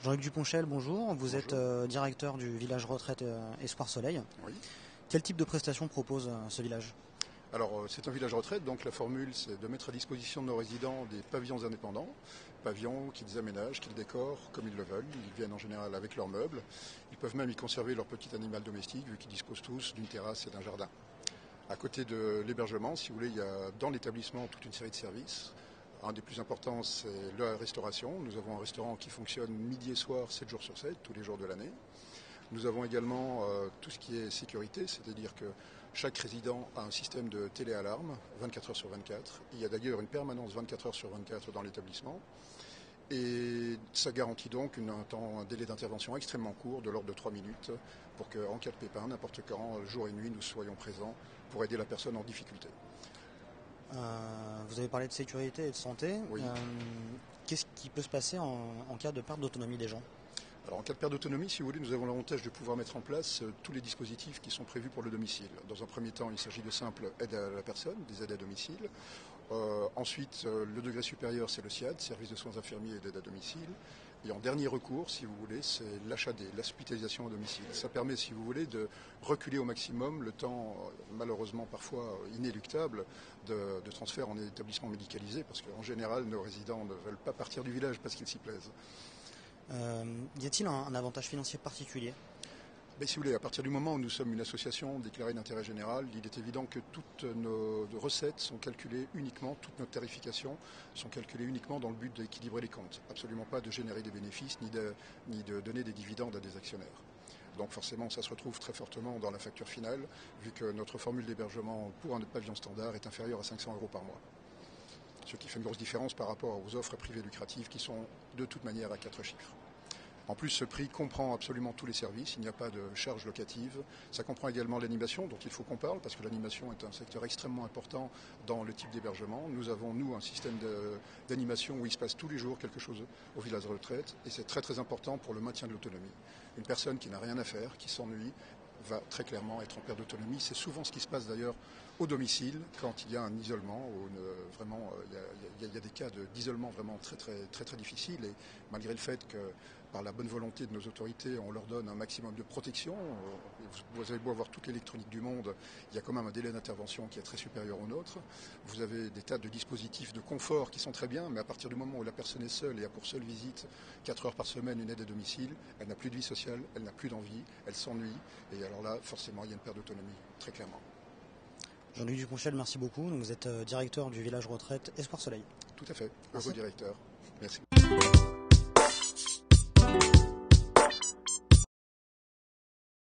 Jean-Luc Duponchel, bonjour. Vous Bonjour. êtes directeur du village retraite Espoir Soleil. Oui. Quel type de prestations propose ce village? Alors c'est un village retraite, donc la formule c'est de mettre à disposition de nos résidents des pavillons indépendants, pavillons qu'ils aménagent, qu'ils décorent comme ils le veulent. Ils viennent en général avec leurs meubles. Ils peuvent même y conserver leur petit animal domestique vu qu'ils disposent tous d'une terrasse et d'un jardin. À côté de l'hébergement, si vous voulez, il y a dans l'établissement toute une série de services. Un des plus importants, c'est la restauration. Nous avons un restaurant qui fonctionne midi et soir, 7 jours sur 7, tous les jours de l'année. Nous avons également tout ce qui est sécurité, c'est-à-dire que chaque résident a un système de téléalarme 24 heures sur 24. Il y a d'ailleurs une permanence 24 heures sur 24 dans l'établissement. Et ça garantit donc un délai d'intervention extrêmement court, de l'ordre de 3 minutes, pour qu'en cas de pépin, n'importe quand, jour et nuit, nous soyons présents pour aider la personne en difficulté. Vous avez parlé de sécurité et de santé. Oui. Qu'est-ce qui peut se passer en cas de perte d'autonomie des gens? Alors en cas de perte d'autonomie, si vous voulez, nous avons l'avantage de pouvoir mettre en place tous les dispositifs qui sont prévus pour le domicile. Dans un premier temps, il s'agit de simples aides à la personne, des aides à domicile. Ensuite, le degré supérieur, c'est le SIAD, service de soins infirmiers et d'aide à domicile. Et en dernier recours, si vous voulez, c'est l'HAD, l'hospitalisation à domicile. Ça permet, si vous voulez, de reculer au maximum le temps, malheureusement parfois inéluctable, de transfert en établissement médicalisé, parce qu'en général, nos résidents ne veulent pas partir du village parce qu'ils s'y plaisent. Y a-t-il un avantage financier particulier? Si vous voulez, à partir du moment où nous sommes une association déclarée d'intérêt général, il est évident que toutes nos recettes sont calculées uniquement, toutes nos tarifications sont calculées uniquement dans le but d'équilibrer les comptes. Absolument pas de générer des bénéfices ni de donner des dividendes à des actionnaires. Donc forcément, ça se retrouve très fortement dans la facture finale, vu que notre formule d'hébergement pour un pavillon standard est inférieure à 500 € par mois. Ce qui fait une grosse différence par rapport aux offres privées lucratives qui sont de toute manière à 4 chiffres. En plus, ce prix comprend absolument tous les services, il n'y a pas de charge locative. Ça comprend également l'animation, dont il faut qu'on parle, parce que l'animation est un secteur extrêmement important dans le type d'hébergement. Nous avons, un système d'animation où il se passe tous les jours quelque chose au village de retraite, et c'est très très important pour le maintien de l'autonomie. Une personne qui n'a rien à faire, qui s'ennuie, va très clairement être en perte d'autonomie. C'est souvent ce qui se passe d'ailleurs au domicile quand il y a un isolement, il y a des cas d'isolement vraiment très, très, très, très difficiles, et malgré le fait que par la bonne volonté de nos autorités, on leur donne un maximum de protection. Vous avez beau avoir toute l'électronique du monde, il y a quand même un délai d'intervention qui est très supérieur au nôtre. Vous avez des tas de dispositifs de confort qui sont très bien, mais à partir du moment où la personne est seule et a pour seule visite 4 heures par semaine une aide à domicile, elle n'a plus de vie sociale, elle n'a plus d'envie, elle s'ennuie, et alors là, forcément, il y a une perte d'autonomie, très clairement. Jean-Luc Duponchel, merci beaucoup. Vous êtes directeur du village retraite Espoir Soleil. Tout à fait, Merci. heureux directeur. Merci.